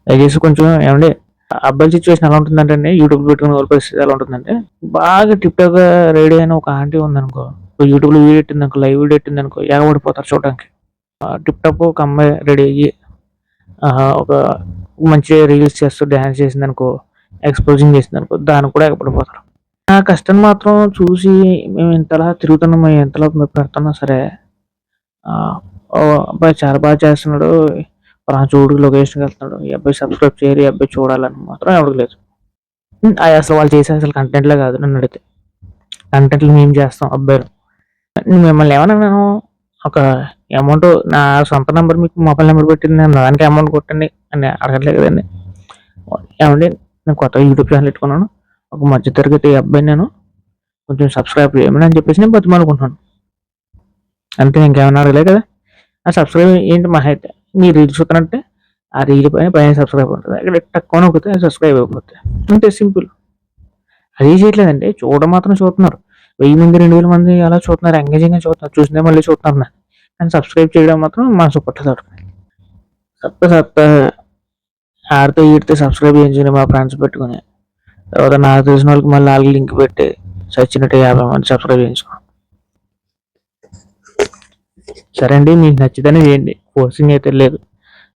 దయచేసి కొంచెం ఏమండి అబ్బాయి సిచ్యువేషన్ ఎలా ఉంటుందంటే యూట్యూబ్ పెట్టుకునే వాళ్ళ పరిస్థితి ఎలా ఉంటుందంటే బాగా టిప్ టాప్ గా రెడీ అయిన ఒక ఆంటీ ఉందనుకో, యూట్యూబ్ లో వీడియో పెట్టిందనుకో, లైవ్ వీడియో పెట్టిందనుకో, ఎగబడిపోతారు చూడడానికి. టిప్ టాప్ ఒక అమ్మాయి రెడీ అయ్యి ఒక మంచి రీల్స్ చేస్తూ డ్యాన్స్ చేసిందనుకో, ఎక్స్పోజింగ్ చేసిందనుకో, దానికి కూడా ఎగబడిపోతారు. నా కష్టం మాత్రం చూసి మేము ఇంతలా తిరుగుతున్నాం, మేము ఇంతలా పెడుతున్నా సరే ఓ అబ్బాయి చాలా బాగా చేస్తున్నాడు, చూడు లొకేషన్కి వెళ్తున్నాడు, ఈ అబ్బాయి సబ్స్క్రైబ్ చేయరు, ఈ అబ్బాయి చూడాలని మాత్రం ఎవరికి లేదు. అది అసలు వాళ్ళు చేసే అసలు కంటెంట్లే కాదు. నన్ను అడిగితే కంటెంట్లు మేము చేస్తాం అబ్బాయిలు. మిమ్మల్ని ఏమన్నా నేను ఒక అమౌంట్ నా సొంత నెంబర్ మీకు మొబైల్ నెంబర్ పెట్టింది, నేను దానికి అమౌంట్ కొట్టండి అని అడగట్లేదు కదండి. ఏమండి నేను కొత్తగా యూట్యూబ్ ఛానల్ పెట్టుకున్నాను, ఒక మధ్య తరగతి అబ్బాయి, నేను కొంచెం సబ్స్క్రైబ్ చేయమని అని చెప్పేసి నేను బతిమాలుకుంటున్నాను అంతే, ఇంకేమన్నా అడగలే కదా. ఆ సబ్స్క్రైబ్ ఏంటి మహా అయితే మీరు రీల్స్ చూస్తున్నట్టే ఆ రీల్ పైన సబ్స్క్రైబ్ ఉంటుంది, ఇక్కడ తక్కువ నొక్కితే సబ్స్క్రైబ్ అయిపోతుంది అంతే, సింపుల్. అది చేయట్లేదండి, చూడడం మాత్రం చూస్తున్నారు. 1000 మంది 2000 మంది అలా చూస్తున్నారు, ఎంగేజింగ్గా చూస్తున్నారు, చూసిందే మళ్ళీ చూస్తున్నారు. కానీ సబ్స్క్రైబ్ చేయడం మాత్రం మనసు పట్టదు. సత్త ఆడితో ఈడితే సబ్స్క్రైబ్ చేయించుకుని మా ఫ్రెండ్స్ పెట్టుకుని, తర్వాత నాకు తెలిసిన వాళ్ళకి మళ్ళీ వాళ్ళకి లింక్ పెట్టి చచ్చినట్టు 50 మంది సబ్స్క్రైబ్ చేయించుకున్నాం. సరే అండి, మీకు నచ్చితేనే చేయండి, ఫోర్సింగ్ అయితే లేదు.